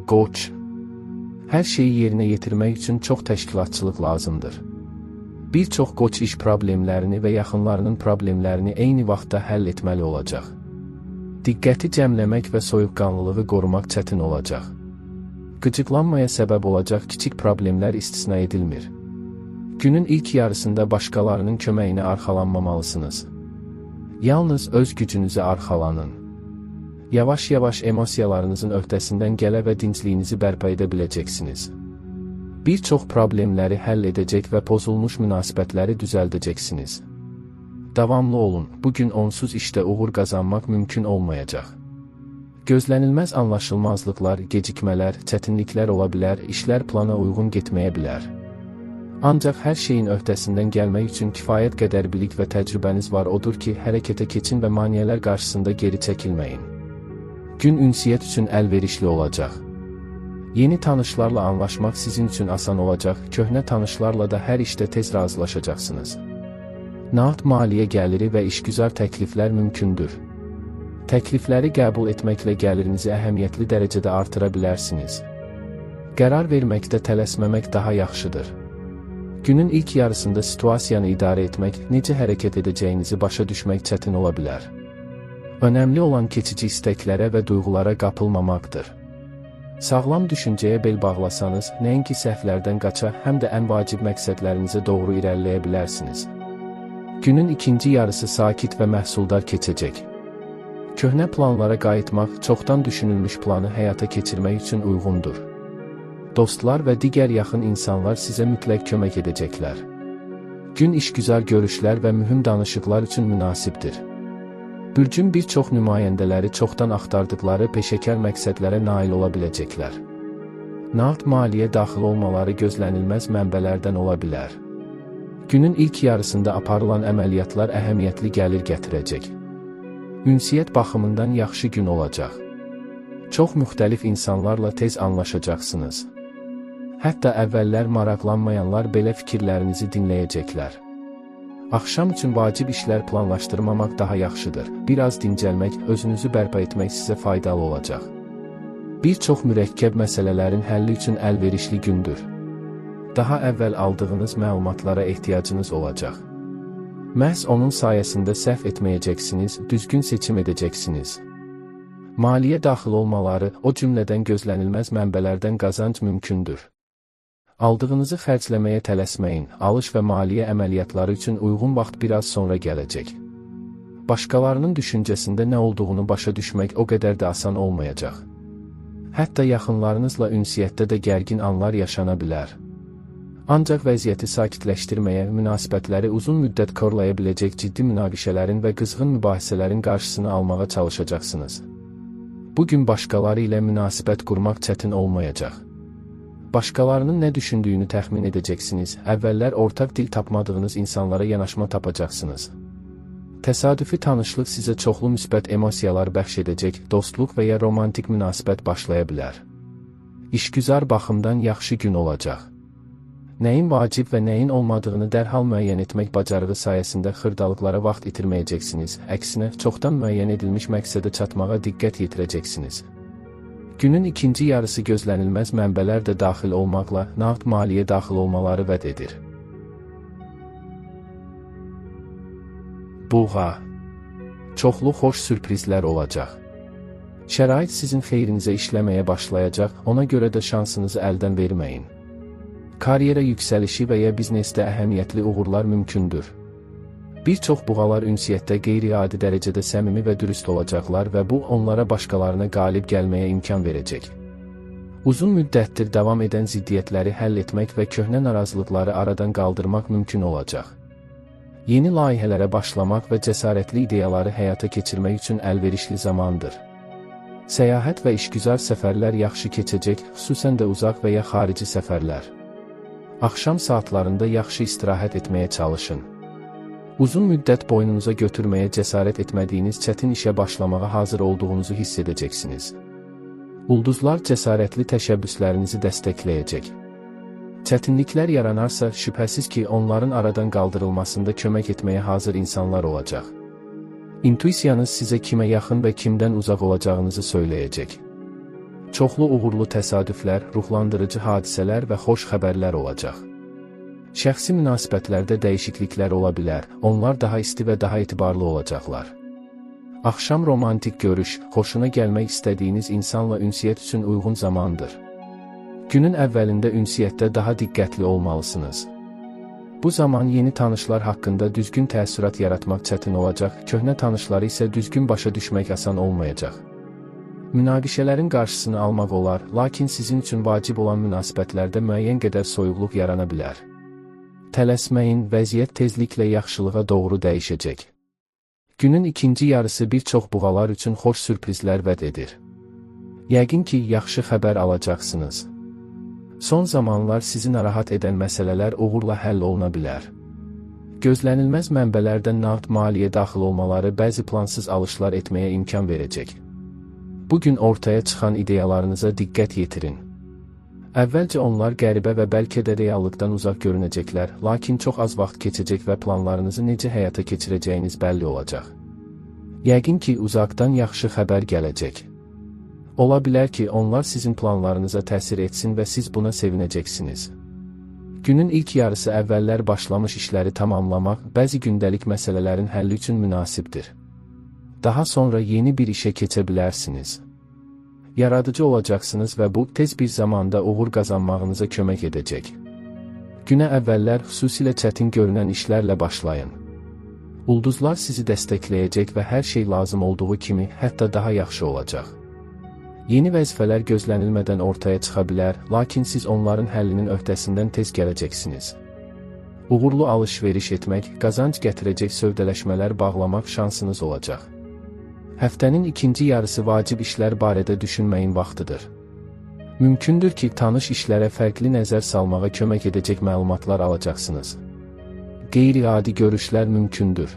Qoç. Hər şeyi yerinə yetirmək üçün çox təşkilatçılıq lazımdır. Bir çox qoç iş problemlərini və yaxınlarının problemlərini eyni vaxtda həll etməli olacaq. Diqqəti cəmləmək və soyuqqanlılığı qorumaq çətin olacaq. Qıcıqlanmaya səbəb olacaq kiçik problemlər istisna edilmir. Günün ilk yarısında başqalarının köməyinə arxalanmamalısınız. Yalnız öz gücünüzə arxalanın. Yavaş-yavaş emosiyalarınızın öhdəsindən gələ və dincliyinizi bərpa edə biləcəksiniz. Bir çox problemləri həll edəcək və pozulmuş münasibətləri düzəldəcəksiniz. Davamlı olun, bugün onsuz işdə uğur qazanmaq mümkün olmayacaq. Gözlənilməz anlaşılmazlıqlar, gecikmələr, çətinliklər ola bilər, işlər plana uyğun getməyə bilər. Ancaq hər şeyin öhdəsindən gəlmək üçün kifayət qədər bilik və təcrübəniz var, odur ki, hərəkətə keçin və maneələr qarşısında geri çəkilməyin. Gün ünsiyyət üçün əlverişli olacaq. Yeni tanışlarla anlaşmaq sizin üçün asan olacaq, köhnə tanışlarla da hər işdə tez razılaşacaqsınız. Nağd maliyyə gəliri və işgüzar təkliflər mümkündür. Təklifləri qəbul etməklə gəlirinizi əhəmiyyətli dərəcədə artıra bilərsiniz. Qərar verməkdə tələsməmək daha yaxşıdır. Günün ilk yarısında situasiyanı idarə etmək, necə hərəkət edəcəyinizi başa düşmək çətin ola bilər. Önəmli olan keçici istəklərə və duyğulara qapılmamaqdır. Sağlam düşüncəyə bel bağlasanız, nəinki səhvlərdən qaça, həm də ən vacib məqsədlərinizə doğru irəliləyə bilərsiniz. Günün ikinci yarısı sakit və məhsuldar keçəcək. Köhnə planlara qayıtmaq, çoxdan düşünülmüş planı həyata keçirmək üçün uyğundur. Dostlar və digər yaxın insanlar sizə mütləq kömək edəcəklər. Gün işgüzar görüşlər və mühüm danışıqlar üçün münasibdir. Bürcün bir çox nümayəndələri çoxdan axtardıqları peşəkar məqsədlərə nail ola biləcəklər. Nağd maliyyə daxil olmaları gözlənilməz mənbələrdən ola bilər. Günün ilk yarısında aparılan əməliyyatlar əhəmiyyətli gəlir gətirəcək. Ünsiyyət baxımından yaxşı gün olacaq. Çox müxtəlif insanlarla tez anlaşacaqsınız. Hətta əvvəllər maraqlanmayanlar belə fikirlərinizi dinləyəcəklər. Axşam üçün vacib işlər planlaşdırmamaq daha yaxşıdır. Biraz dincəlmək, özünüzü bərpa etmək sizə faydalı olacaq. Bir çox mürəkkəb məsələlərin həlli üçün əlverişli gündür. Daha əvvəl aldığınız məlumatlara ehtiyacınız olacaq. Məhz onun sayəsində səhv etməyəcəksiniz, düzgün seçim edəcəksiniz. Maliyyə daxil olmaları, o cümlədən gözlənilməz mənbələrdən qazanc mümkündür. Aldığınızı xərcləməyə tələsməyin, alış və maliyyə əməliyyatları üçün uyğun vaxt biraz sonra gələcək. Başqalarının düşüncəsində nə olduğunu başa düşmək o qədər də asan olmayacaq. Hətta yaxınlarınızla ünsiyyətdə də gərgin anlar yaşana bilər. Ancaq vəziyyəti sakitləşdirməyə, münasibətləri uzun müddət korlaya biləcək ciddi münaqişələrin və qızğın mübahisələrin qarşısını almağa çalışacaqsınız. Bugün başqaları ilə münasibət qurmaq çətin olmayacaq. Başqalarının nə düşündüyünü təxmin edəcəksiniz, əvvəllər ortaq dil tapmadığınız insanlara yanaşma tapacaqsınız. Təsadüfi tanışlıq sizə çoxlu müsbət emosiyalar bəxş edəcək, dostluq və ya romantik münasibət başlaya bilər. İşgüzar baxımdan yaxşı gün olacaq. Nəyin vacib və nəyin olmadığını dərhal müəyyən etmək bacarığı sayəsində xırdalıqlara vaxt itirməyəcəksiniz, əksinə, çoxdan müəyyən edilmiş məqsədə çatmağa diqqət yetirəcəksiniz. Günün ikinci yarısı gözlənilməz mənbələr də daxil olmaqla nağd maliyyə daxil olmaları vəd edir. Buğa. Çoxlu xoş sürprizlər olacaq. Şərait sizin xeyrinizə işləməyə başlayacaq, ona görə də şansınızı əldən verməyin. Karyera yüksəlişi və ya biznesdə əhəmiyyətli uğurlar mümkündür. Bir çox buğalar ünsiyyətdə qeyri-adi dərəcədə səmimi və dürüst olacaqlar və bu onlara başqalarına qalib gəlməyə imkan verəcək. Uzun müddətdir davam edən ziddiyyətləri həll etmək və köhnə narazılıqları aradan qaldırmaq mümkün olacaq. Yeni layihələrə başlamaq və cəsarətli ideyaları həyata keçirmək üçün əlverişli zamandır. Səyahət və işgüzar səfərlər yaxşı keçəcək, xüsusən də uzaq və ya xarici səfərlər. Axşam saatlarında yaxşı istirahət etməyə çalışın. Uzun müddət boynunuza götürməyə cəsarət etmədiyiniz çətin işə başlamağa hazır olduğunuzu hiss edəcəksiniz. Ulduzlar cəsarətli təşəbbüslərinizi dəstəkləyəcək. Çətinliklər yaranarsa, şübhəsiz ki, onların aradan qaldırılmasında kömək etməyə hazır insanlar olacaq. İntuisiyanız sizə kimə yaxın və kimdən uzaq olacağınızı söyləyəcək. Çoxlu uğurlu təsadüflər, ruhlandırıcı hadisələr və xoş xəbərlər olacaq. Şəxsi münasibətlərdə dəyişikliklər ola bilər, onlar daha isti və daha etibarlı olacaqlar. Axşam romantik görüş, xoşuna gəlmək istədiyiniz insanla ünsiyyət üçün uyğun zamandır. Günün əvvəlində ünsiyyətdə daha diqqətli olmalısınız. Bu zaman yeni tanışlar haqqında düzgün təəssürat yaratmaq çətin olacaq, köhnə tanışları isə düzgün başa düşmək asan olmayacaq. Münaqişələrin qarşısını almaq olar, lakin sizin üçün vacib olan münasibətlərdə müəyyən qədər soyuqluq yarana bilər. Tələsməyin, vəziyyət tezliklə yaxşılığa doğru dəyişəcək. Günün ikinci yarısı bir çox buğalar üçün xoş sürprizlər vəd edir. Yəqin ki, yaxşı xəbər alacaqsınız. Son zamanlar sizi narahat edən məsələlər uğurla həll oluna bilər. Gözlənilməz mənbələrdən nağd maliyyə daxil olmaları bəzi plansız alışlar etməyə imkan verəcək. Bugün ortaya çıxan ideyalarınıza diqqət yetirin. Əvvəlcə onlar qəribə və bəlkə də reallıqdan uzaq görünəcəklər, lakin çox az vaxt keçəcək və planlarınızı necə həyata keçirəcəyiniz bəlli olacaq. Yəqin ki, uzaqdan yaxşı xəbər gələcək. Ola bilər ki, onlar sizin planlarınıza təsir etsin və siz buna sevinəcəksiniz. Günün ilk yarısı əvvəllər başlamış işləri tamamlamaq, bəzi gündəlik məsələlərin həlli üçün münasibdir. Daha sonra yeni bir işə keçə bilərsiniz. Yaradıcı olacaqsınız və bu, tez bir zamanda uğur qazanmağınıza kömək edəcək. Günə əvvəllər xüsusilə çətin görünən işlərlə başlayın. Ulduzlar sizi dəstəkləyəcək və hər şey lazım olduğu kimi, hətta daha yaxşı olacaq. Yeni vəzifələr gözlənilmədən ortaya çıxa bilər, lakin siz onların həllinin öhdəsindən tez gələcəksiniz. Uğurlu alış-veriş etmək, qazanc gətirəcək sövdələşmələr bağlamaq şansınız olacaq. Həftənin ikinci yarısı vacib işlər barədə düşünməyin vaxtıdır. Mümkündür ki, tanış işlərə fərqli nəzər salmağa kömək edəcək məlumatlar alacaqsınız. Qeyri-adi görüşlər mümkündür.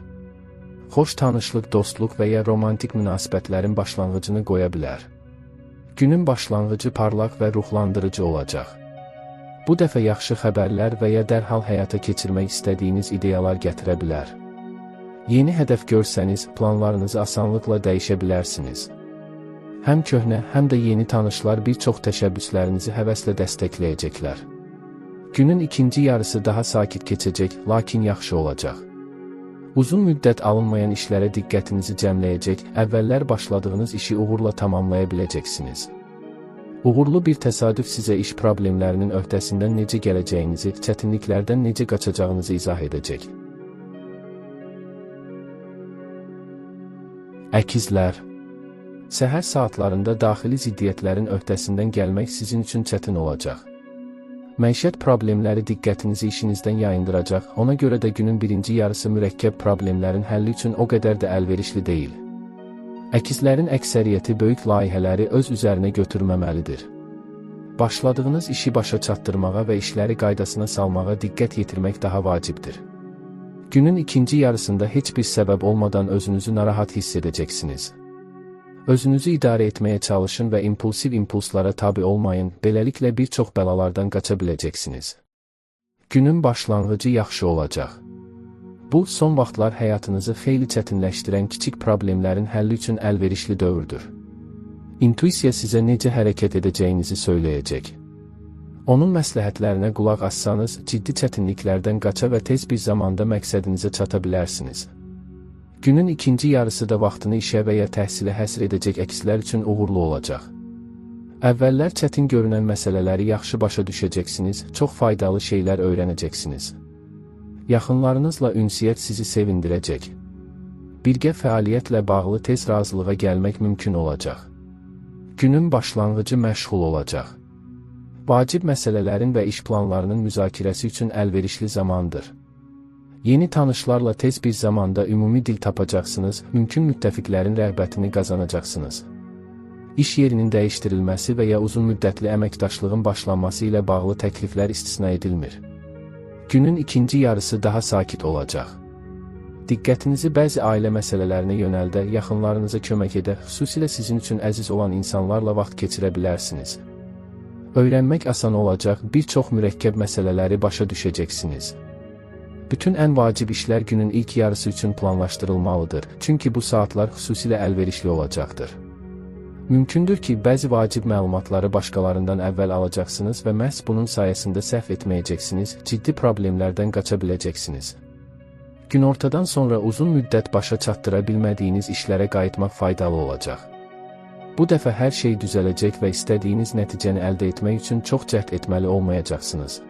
Xoş tanışlıq, dostluq və ya romantik münasibətlərin başlanğıcını qoya bilər. Günün başlanğıcı parlaq və ruhlandırıcı olacaq. Bu dəfə yaxşı xəbərlər və ya dərhal həyata keçirmək istədiyiniz ideyalar gətirə bilər. Yeni hədəf görsəniz, planlarınızı asanlıqla dəyişə bilərsiniz. Həm köhnə, həm də yeni tanışlar bir çox təşəbbüslərinizi həvəslə dəstəkləyəcəklər. Günün ikinci yarısı daha sakit keçəcək, lakin yaxşı olacaq. Uzun müddət alınmayan işlərə diqqətinizi cəmləyəcək, əvvəllər başladığınız işi uğurla tamamlaya biləcəksiniz. Uğurlu bir təsadüf sizə iş problemlərinin öhdəsindən necə gələcəyinizi, çətinliklərdən necə qaçacağınızı izah edəcək. Əkizlər. Səhər saatlarında daxili ziddiyyətlərin öhdəsindən gəlmək sizin üçün çətin olacaq. Məişət problemləri diqqətinizi işinizdən yayındıracaq, ona görə də günün birinci yarısı mürəkkəb problemlərin həlli üçün o qədər də əlverişli deyil. Əkizlərin əksəriyyəti böyük layihələri öz üzərinə götürməməlidir. Başladığınız işi başa çatdırmağa və işləri qaydasına salmağa diqqət yetirmək daha vacibdir. Günün ikinci yarısında heç bir səbəb olmadan özünüzü narahat hiss edəcəksiniz. Özünüzü idarə etməyə çalışın və impulslara tabi olmayın, beləliklə bir çox bəlalardan qaça biləcəksiniz. Günün başlanğıcı yaxşı olacaq. Bu, son vaxtlar həyatınızı xeyli çətinləşdirən kiçik problemlərin həlli üçün əlverişli dövrdür. İntuisiya sizə necə hərəkət edəcəyinizi söyləyəcək. Onun məsləhətlərinə qulaq assanız, ciddi çətinliklərdən qaça və tez bir zamanda məqsədinizə çata bilərsiniz. Günün ikinci yarısı da vaxtını işə və ya təhsilə həsr edəcək əkizlər üçün uğurlu olacaq. Əvvəllər çətin görünən məsələləri yaxşı başa düşəcəksiniz, çox faydalı şeylər öyrənəcəksiniz. Yaxınlarınızla ünsiyyət sizi sevindirəcək. Birgə fəaliyyətlə bağlı tez razılığa gəlmək mümkün olacaq. Günün başlanğıcı məşğul olacaq. Vacib məsələlərin və iş planlarının müzakirəsi üçün əlverişli zamandır. Yeni tanışlarla tez bir zamanda ümumi dil tapacaqsınız, mümkün müttəfiqlərin rəğbətini qazanacaqsınız. İş yerinin dəyişdirilməsi və ya uzun müddətli əməkdaşlığın başlanması ilə bağlı təkliflər istisna edilmir. Günün ikinci yarısı daha sakit olacaq. Diqqətinizi bəzi ailə məsələlərinə yönəldə, yaxınlarınıza kömək edə, xüsusilə sizin üçün əziz olan insanlarla vaxt keçirə bilərsiniz. Öyrənmək asan olacaq, bir çox mürəkkəb məsələləri başa düşəcəksiniz. Bütün ən vacib işlər günün ilk yarısı üçün planlaşdırılmalıdır, çünki bu saatlar xüsusilə əlverişli olacaqdır. Mümkündür ki, bəzi vacib məlumatları başqalarından əvvəl alacaqsınız və məhz bunun sayəsində səhv etməyəcəksiniz, ciddi problemlərdən qaça biləcəksiniz. Günortadan sonra uzun müddət başa çatdıra bilmədiyiniz işlərə qayıtmaq faydalı olacaq. Bu dəfə hər şey düzələcək və istədiyiniz nəticəni əldə etmək üçün çox cəhd etməli olmayacaqsınız.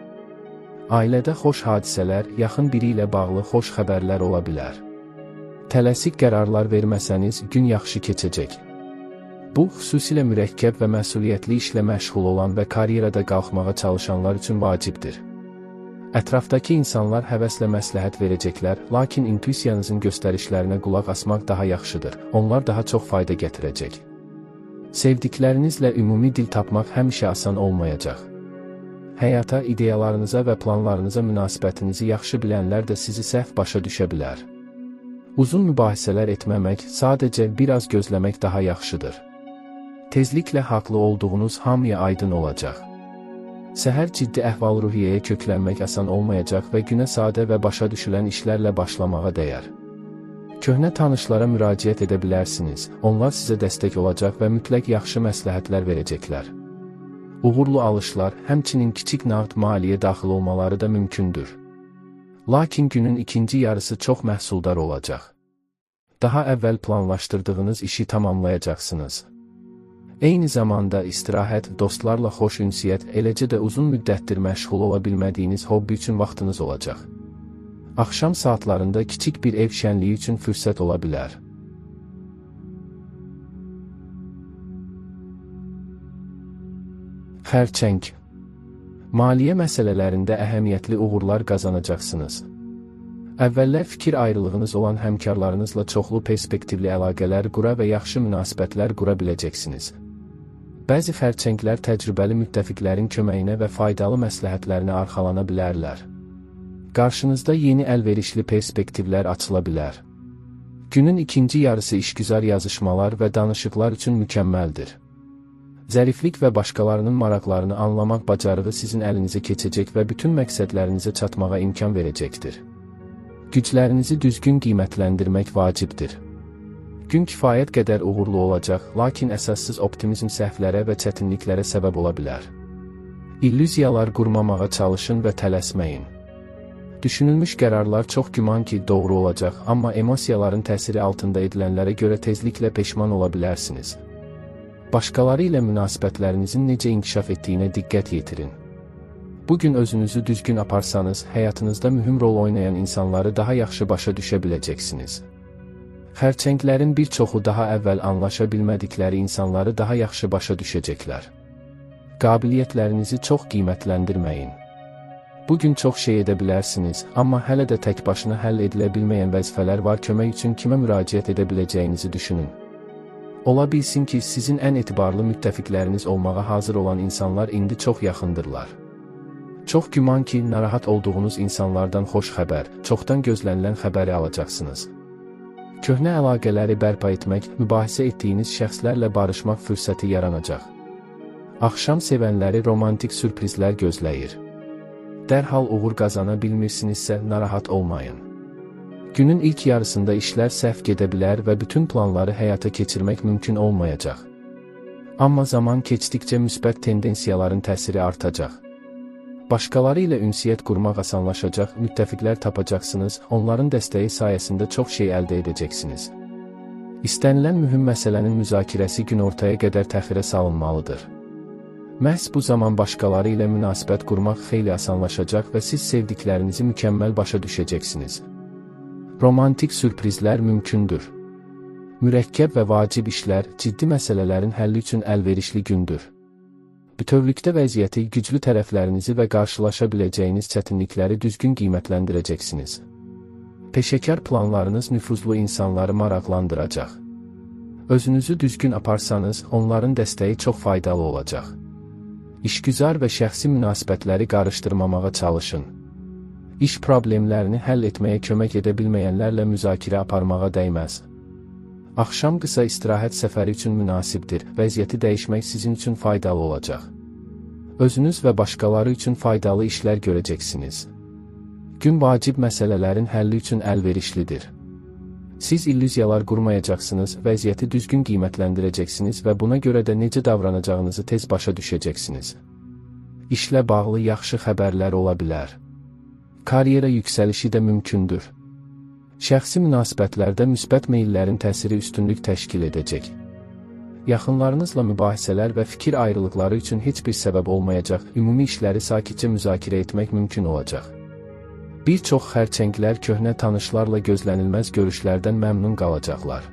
Ailədə xoş hadisələr, yaxın biri ilə bağlı xoş xəbərlər ola bilər. Tələsik qərarlar verməsəniz, gün yaxşı keçəcək. Bu, xüsusilə mürəkkəb və məsuliyyətli işlə məşğul olan və karyerada qalxmağa çalışanlar üçün vacibdir. Ətrafdakı insanlar həvəslə məsləhət verəcəklər, lakin intuisiyanızın göstərişlərinə qulaq asmaq daha yaxşıdır, onlar daha çox fayda gətirəcək. Sevdiklərinizlə ümumi dil tapmaq həmişə asan olmayacaq. Həyata, ideyalarınıza və planlarınıza münasibətinizi yaxşı bilənlər də sizi səhv başa düşə bilər. Uzun mübahisələr etməmək, sadəcə biraz gözləmək daha yaxşıdır. Tezliklə haqlı olduğunuz hamıya aydın olacaq. Səhər ciddi əhval-ruhiyyəyə köklənmək asan olmayacaq və günə sadə və başa düşülən işlərlə başlamağa dəyər. Köhnə tanışlara müraciət edə bilərsiniz, onlar sizə dəstək olacaq və mütləq yaxşı məsləhətlər verəcəklər. Uğurlu alışlar, həmçinin kiçik nağd maliyyə daxil olmaları da mümkündür. Lakin günün ikinci yarısı çox məhsuldar olacaq. Daha əvvəl planlaşdırdığınız işi tamamlayacaqsınız. Eyni zamanda istirahət, dostlarla xoş ünsiyyət, eləcə də uzun müddətdir məşğul ola bilmədiyiniz hobbi üçün vaxtınız olacaq. Axşam saatlarında kiçik bir ev şənliyi üçün fürsət ola bilər. Xərçəng. Maliyyə məsələlərində əhəmiyyətli uğurlar qazanacaqsınız. Əvvəllər fikir ayrılığınız olan həmkarlarınızla çoxlu perspektivli əlaqələr qura və yaxşı münasibətlər qura biləcəksiniz. Bəzi xərçənglər təcrübəli müttəfiqlərin köməyinə və faydalı məsləhətlərinə arxalana bilərlər. Qarşınızda yeni əlverişli perspektivlər açıla bilər. Günün ikinci yarısı işgüzar yazışmalar və danışıqlar üçün mükəmməldir. Zəriflik və başqalarının maraqlarını anlamaq bacarığı sizin əlinizə keçəcək və bütün məqsədlərinizə çatmağa imkan verəcəkdir. Güclərinizi düzgün qiymətləndirmək vacibdir. Gün kifayət qədər uğurlu olacaq, lakin əsassız optimizm səhvlərə və çətinliklərə səbəb ola bilər. İllüziyalar qurmamağa çalışın və tələsməyin. Düşünülmüş qərarlar çox güman ki, doğru olacaq, amma emosiyaların təsiri altında edilənlərə görə tezliklə peşman ola bilərsiniz. Başqaları ilə münasibətlərinizin necə inkişaf etdiyinə diqqət yetirin. Bugün özünüzü düzgün aparsanız, həyatınızda mühüm rol oynayan insanları daha yaxşı başa düşə biləcəksiniz. Xərçənglərin bir çoxu daha əvvəl anlaşa bilmədikləri insanları daha yaxşı başa düşəcəklər. Qabiliyyətlərinizi çox qiymətləndirməyin. Bugün çox şey edə bilərsiniz, amma hələ də tək başına həll edilə bilməyən vəzifələr var, kömək üçün kimə müraciət edə biləcəyinizi düşünün. Ola bilsin ki, sizin ən etibarlı müttəfiqləriniz olmağa hazır olan insanlar indi çox yaxındırlar. Çox güman ki, narahat olduğunuz insanlardan xoş xəbər, çoxdan gözlənilən xəbəri alacaqsınız. Köhnə əlaqələri bərpa etmək, mübahisə etdiyiniz şəxslərlə barışmaq fürsəti yaranacaq. Axşam sevənləri romantik sürprizlər gözləyir. Dərhal uğur qazana bilmirsinizsə, narahat olmayın. Günün ilk yarısında işlər səhv gedə bilər və bütün planları həyata keçirmək mümkün olmayacaq. Amma zaman keçdikcə müsbət tendensiyaların təsiri artacaq. Başqaları ilə ünsiyyət qurmaq asanlaşacaq, müttəfiqlər tapacaqsınız, onların dəstəyi sayəsində çox şey əldə edəcəksiniz. İstənilən mühüm məsələnin müzakirəsi günortaya qədər təxirə salınmalıdır. Məhz bu zaman başqaları ilə münasibət qurmaq xeyli asanlaşacaq və siz sevdiklərinizi mükəmməl başa düşəcəksiniz. Romantik sürprizlər mümkündür. Mürəkkəb və vacib işlər, ciddi məsələlərin həlli üçün əlverişli gündür. Bütövlükdə vəziyyəti, güclü tərəflərinizi və qarşılaşa biləcəyiniz çətinlikləri düzgün qiymətləndirəcəksiniz. Peşəkar planlarınız nüfuzlu insanları maraqlandıracaq. Özünüzü düzgün aparsanız, onların dəstəyi çox faydalı olacaq. İşgüzar və şəxsi münasibətləri qarışdırmamağa çalışın. İş problemlərini həll etməyə kömək edə bilməyənlərlə müzakirə aparmağa dəyməz. Axşam qısa istirahət səfəri üçün münasibdir, vəziyyəti dəyişmək sizin üçün faydalı olacaq. Özünüz və başqaları üçün faydalı işlər görəcəksiniz. Gün vacib məsələlərin həlli üçün əlverişlidir. Siz illüziyalar qurmayacaqsınız, vəziyyəti düzgün qiymətləndirəcəksiniz və buna görə də necə davranacağınızı tez başa düşəcəksiniz. İşlə bağlı yaxşı xəbərlər ola bilər. Karyera yüksəlişi də mümkündür. Şəxsi münasibətlərdə müsbət meyllərin təsiri üstünlük təşkil edəcək. Yaxınlarınızla mübahisələr və fikir ayrılıqları üçün heç bir səbəb olmayacaq, ümumi işləri sakitcə müzakirə etmək mümkün olacaq. Bir çox xərçənglər köhnə tanışlarla gözlənilməz görüşlərdən məmnun qalacaqlar.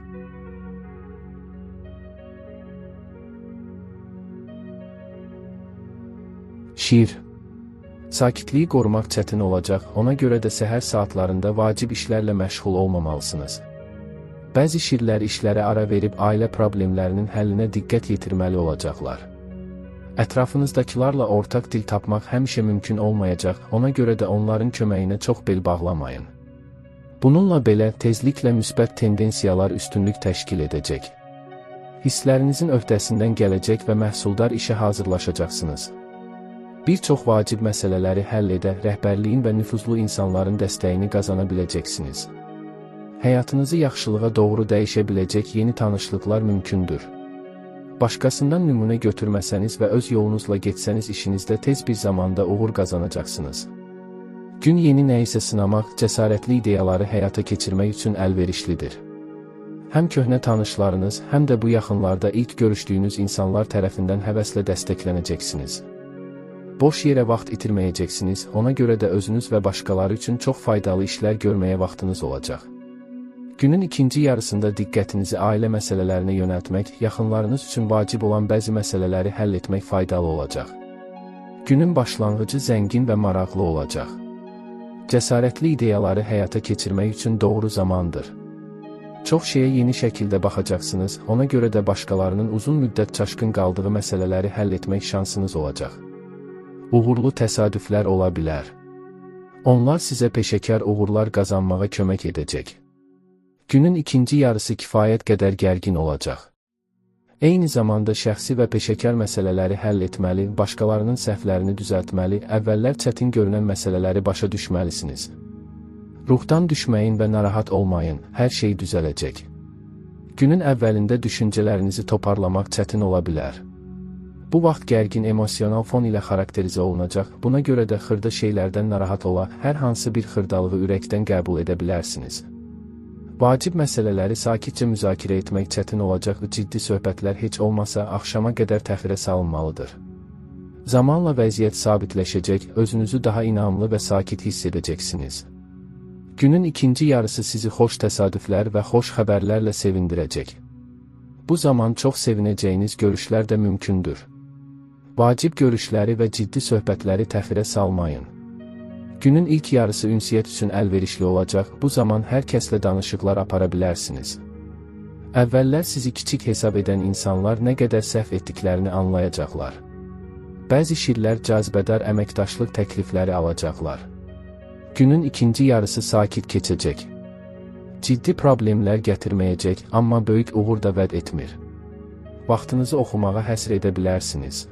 Şiir. Sakitliyi qorumaq çətin olacaq, ona görə də səhər saatlarında vacib işlərlə məşğul olmamalısınız. Bəzi şirlər işlərə ara verib ailə problemlərinin həllinə diqqət yetirməli olacaqlar. Ətrafınızdakilarla ortaq dil tapmaq həmişə mümkün olmayacaq, ona görə də onların köməyinə çox bel bağlamayın. Bununla belə, tezliklə müsbət tendensiyalar üstünlük təşkil edəcək. Hisslərinizin öhdəsindən gələcək və məhsuldar işə hazırlaşacaqsınız. Bir çox vacib məsələləri həll edə, rəhbərliyin və nüfuzlu insanların dəstəyini qazana biləcəksiniz. Həyatınızı yaxşılığa doğru dəyişə biləcək yeni tanışlıqlar mümkündür. Başqasından nümunə götürməsəniz və öz yolunuzla getsəniz işinizdə tez bir zamanda uğur qazanacaqsınız. Gün yeni nəyisə sınamaq, cəsarətli ideyaları həyata keçirmək üçün əlverişlidir. Həm köhnə tanışlarınız, həm də bu yaxınlarda ilk görüşdüyünüz insanlar tərəfindən həvəslə dəstəklənəcəksiniz. Boş yerə vaxt itirməyəcəksiniz, ona görə də özünüz və başqaları üçün çox faydalı işlər görməyə vaxtınız olacaq. Günün ikinci yarısında diqqətinizi ailə məsələlərinə yönəltmək, yaxınlarınız üçün vacib olan bəzi məsələləri həll etmək faydalı olacaq. Günün başlanğıcı zəngin və maraqlı olacaq. Cəsarətli ideyaları həyata keçirmək üçün doğru zamandır. Çox şeyə yeni şəkildə baxacaqsınız, ona görə də başqalarının uzun müddət çaşqın qaldığı məsələləri həll etmək şansınız olacaq. Uğurlu təsadüflər ola bilər. Onlar sizə peşəkar uğurlar qazanmağa kömək edəcək. Günün ikinci yarısı kifayət qədər gərgin olacaq. Eyni zamanda şəxsi və peşəkar məsələləri həll etməli, başqalarının səhvlərini düzəltməli, əvvəllər çətin görünən məsələləri başa düşməlisiniz. Ruhdan düşməyin və narahat olmayın, hər şey düzələcək. Günün əvvəlində düşüncələrinizi toparlamaq çətin ola bilər. Bu vaxt gərgin emosional fon ilə xarakterizə olunacaq, buna görə də xırda şeylərdən narahat ola, hər hansı bir xırdalığı ürəkdən qəbul edə bilərsiniz. Vacib məsələləri sakitcə müzakirə etmək çətin olacaq və ciddi söhbətlər heç olmasa axşama qədər təxirə salınmalıdır. Zamanla vəziyyət sabitləşəcək, özünüzü daha inamlı və sakit hiss edəcəksiniz. Günün ikinci yarısı sizi xoş təsadüflər və xoş xəbərlərlə sevindirəcək. Bu zaman çox sevinəcəyiniz görüşlər də mümkündür. Vacib görüşləri və ciddi söhbətləri təxirə salmayın. Günün ilk yarısı ünsiyyət üçün əlverişli olacaq, bu zaman hər kəslə danışıqlar apara bilərsiniz. Əvvəllər sizi kiçik hesab edən insanlar nə qədər səhv etdiklərini anlayacaqlar. Bəzi şirlər cazibədar əməkdaşlıq təklifləri alacaqlar. Günün ikinci yarısı sakit keçəcək. Ciddi problemlər gətirməyəcək, amma böyük uğur da vəd etmir. Vaxtınızı oxumağa həsr edə bilərsiniz.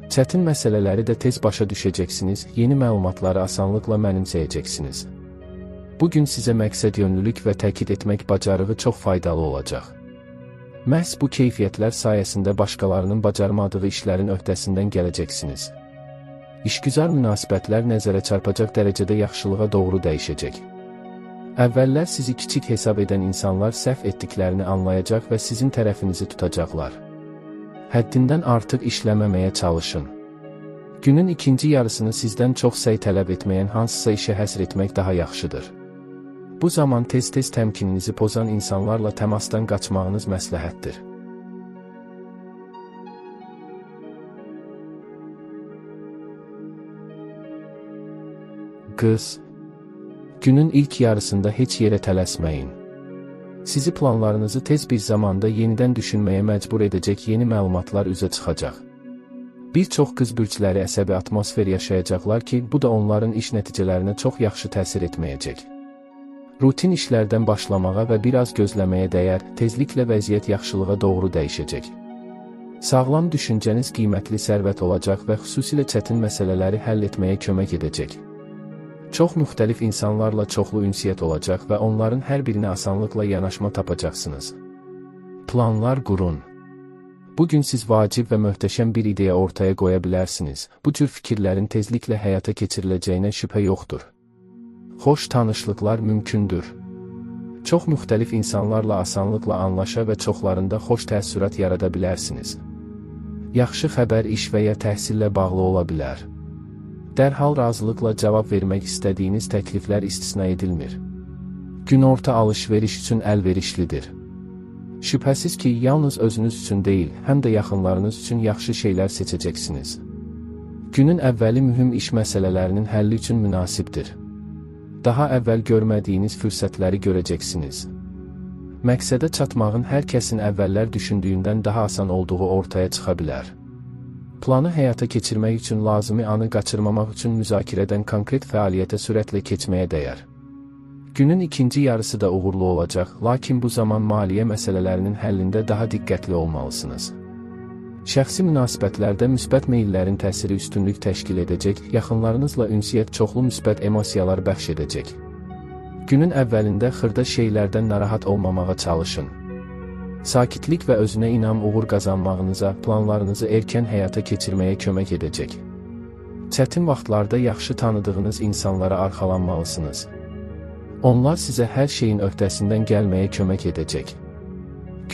Çətin məsələləri də tez başa düşəcəksiniz, yeni məlumatları asanlıqla mənimsəyəcəksiniz. Bugün sizə məqsədyönlülük və təkid etmək bacarığı çox faydalı olacaq. Məhz bu keyfiyyətlər sayəsində başqalarının bacarmadığı işlərin öhdəsindən gələcəksiniz. İşgüzar münasibətlər nəzərə çarpacaq dərəcədə yaxşılığa doğru dəyişəcək. Əvvəllər sizi kiçik hesab edən insanlar səhv etdiklərini anlayacaq və sizin tərəfinizi tutacaqlar. Həddindən artıq işləməməyə çalışın. Günün ikinci yarısını sizdən çox səy tələb etməyən hansısa işə həsr etmək daha yaxşıdır. Bu zaman tez-tez təmkininizi pozan insanlarla təmasdan qaçmağınız məsləhətdir. Qız. Günün ilk yarısında heç yerə tələsməyin. Sizi planlarınızı tez bir zamanda yenidən düşünməyə məcbur edəcək yeni məlumatlar üzə çıxacaq. Bir çox qız bürcləri əsəbi atmosfer yaşayacaqlar ki, bu da onların iş nəticələrinə çox yaxşı təsir etməyəcək. Rutin işlərdən başlamağa və biraz gözləməyə dəyər, tezliklə vəziyyət yaxşılığa doğru dəyişəcək. Sağlam düşüncəniz qiymətli sərvət olacaq və xüsusilə çətin məsələləri həll etməyə kömək edəcək. Çox müxtəlif insanlarla çoxlu ünsiyyət olacaq və onların hər birinə asanlıqla yanaşma tapacaqsınız. Planlar qurun. Bugün siz vacib və möhtəşəm bir ideya ortaya qoya bilərsiniz. Bu cür fikirlərin tezliklə həyata keçiriləcəyinə şübhə yoxdur. Xoş tanışlıqlar mümkündür. Çox müxtəlif insanlarla asanlıqla anlaşa və çoxlarında xoş təəssürat yarada bilərsiniz. Yaxşı xəbər iş və ya təhsillə bağlı ola bilər. Dərhal razılıqla cavab vermək istədiyiniz təkliflər istisna edilmir. Günorta alış-veriş üçün əlverişlidir. Şübhəsiz ki, yalnız özünüz üçün deyil, həm də yaxınlarınız üçün yaxşı şeylər seçəcəksiniz. Günün əvvəli mühüm iş məsələlərinin həlli üçün münasibdir. Daha əvvəl görmədiyiniz fürsətləri görəcəksiniz. Məqsədə çatmağın hər kəsin əvvəllər düşündüyündən daha asan olduğu ortaya çıxa bilər. Planı həyata keçirmək üçün lazımi anı qaçırmamaq üçün müzakirədən konkret fəaliyyətə sürətlə keçməyə dəyər. Günün ikinci yarısı da uğurlu olacaq, lakin bu zaman maliyyə məsələlərinin həllində daha diqqətli olmalısınız. Şəxsi münasibətlərdə müsbət meyllərin təsiri üstünlük təşkil edəcək, yaxınlarınızla ünsiyyət çoxlu müsbət emosiyalar bəxş edəcək. Günün əvvəlində xırda şeylərdən narahat olmamağa çalışın. Sakitlik və özünə inam uğur qazanmağınıza, planlarınızı erkən həyata keçirməyə kömək edəcək. Çətin vaxtlarda yaxşı tanıdığınız insanlara arxalanmalısınız. Onlar sizə hər şeyin öhdəsindən gəlməyə kömək edəcək.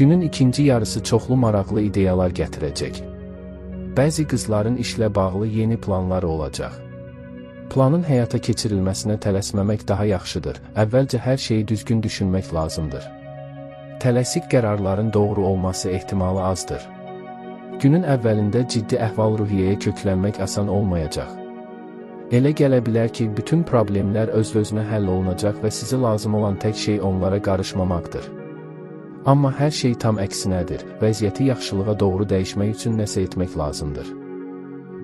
Günün ikinci yarısı çoxlu maraqlı ideyalar gətirəcək. Bəzi qızların işlə bağlı yeni planları olacaq. Planın həyata keçirilməsinə tələsməmək daha yaxşıdır. Əvvəlcə hər şeyi düzgün düşünmək lazımdır. Tələsik qərarların doğru olması ehtimalı azdır. Günün əvvəlində ciddi əhval-ruhiyyəyə köklənmək asan olmayacaq. Elə gələ bilər ki, bütün problemlər öz-özünə həll olunacaq və sizə lazım olan tək şey onlara qarışmamaqdır. Amma hər şey tam əksinədir. Vəziyyəti yaxşılığa doğru dəyişmək üçün nəsə etmək lazımdır.